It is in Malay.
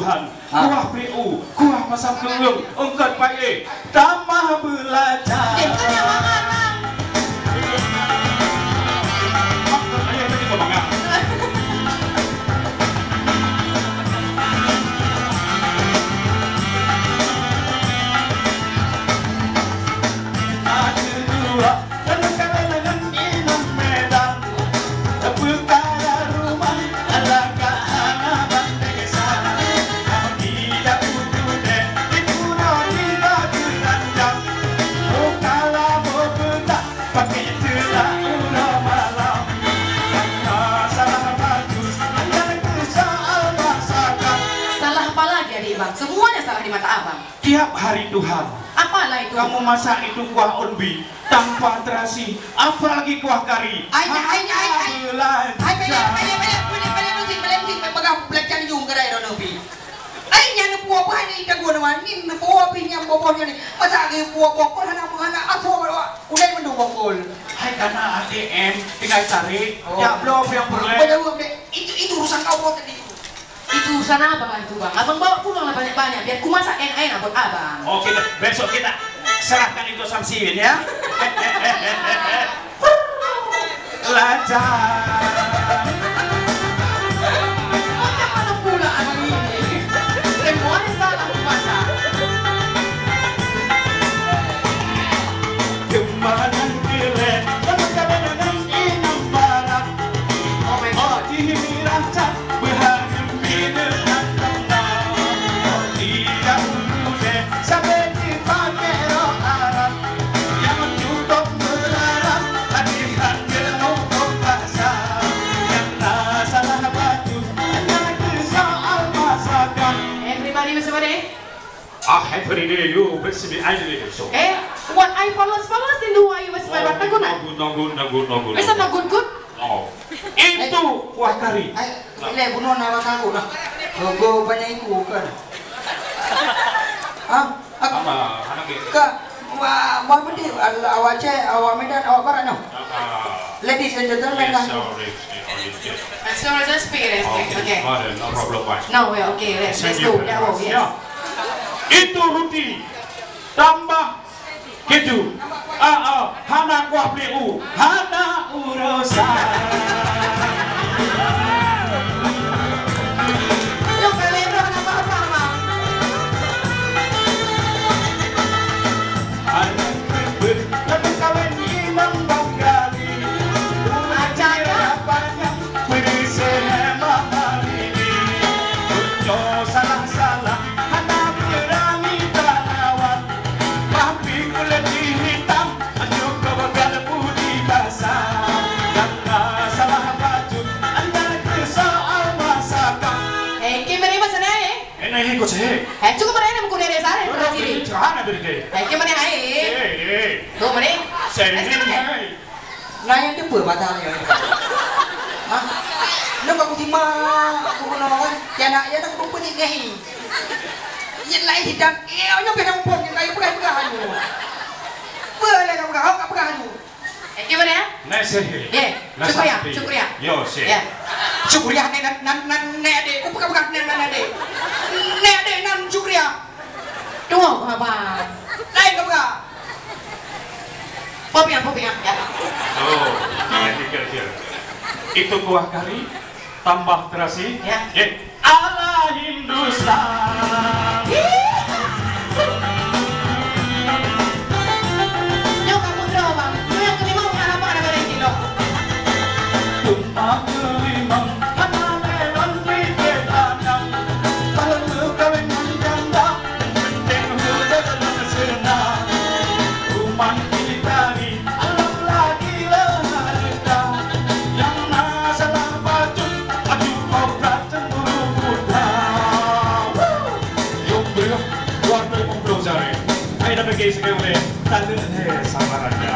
Tuhan, kuah PU, kuah masam kelung, ungkat paye, tambah belajar. Kan yang makan, Bang. Ungkat paye tadi kau makan. Semuanya salah di mata abang. Tiap hari Tuhan, Apalah itu? kamu masak itu kuah onbi tanpa terasi, apalagi kuah kari. Belajar yung kadai do nabi. Ay nya na puwa pa ni dago naman ni na puwa pinyam bobor ni. Masa gi puwa bokol hana mga aso ulay man do bokol. Hai karena ATM tinggal cari, ya belum yang boleh. Itu urusan kau tadi. Itu urusan abang lah itu bang. Abang bawa pulang lah banyak-banyak biar ku masak enak-enak buat abang. Oke, besok kita serahkan itu Samsiwin ya. Belajar. Mana pula abang ini? Semuanya salah ku masak. Kemanan kile, kemana dengan inam barat. Oh my god. Dihiracat berhasil dengan tenang. Oh tidak boleh sampai dipakai roh Arab yang mencukup berharap hadiran gelung basah. Karena salah baju, hanya soal masakan. Everybody bersama deh. Every day you bersih aja deh so. What I follows in the way was my what good. No good. Bisa no good? Oh, itu kuah kari. Ile bunuh nama aku lah. Go banyak iku kan. Ah, Apa anak itu? Kak, mau beli awak cek, awak Medan, awak Barat no. Ladies and gentlemen lah. So let's speak it. Okay. No problem, Pak. No, okay. Let's go. Yes. Itu roti tambah keju. Hana kuah PU, hana urusan. Yung kalibro na apa, Bang? Anak ribet, tapi kawin imam banggali. Acara Banyak bersama ini. Ucap salah-salah, hana berani tanawan. Tapi kulit hitam, anjuk kebagal putih basah. Karena salah baju, anda soal masakan. Kimberly ba sana eh? Enak ikut saya. Cukup mana na mukuna rin sana eh? Sini. Jangan ada deh. Kimberly ay eh. Tuh mana? Saya Nanya dia apa batal ni? Hah? Nak aku terima aku kena kan? Ya nak kumpul ni ni. Yang lain hitam. Nyo penang pun yang lain pegang anu. Boleh kamu kau pegang anu. Kimberly ya? Nah saya. Syukriya. Yo saya. Syukriya nan ade. Aku pegang nan ade. Ade nan syukriya. Tunggu apa? Lain kamu pegang. Popi ya. Oh, kira-kira. Itu kuah kari tambah terasi. Ya. Ala Hindustan. Yung kamu draw bang. Yung kelima mga apa na galing kilo. Tumpah kelimang, hana melon pipit anang. Kalau kawin ng ganda, penting huda dalam senang. Rumah kita ni, alam lagi leharga. Yang masalah baju, aju koprat cemburu buta. Yung beliau, luar dari pembelum sari. Ayo dah pergi sekali, tak ada samarannya.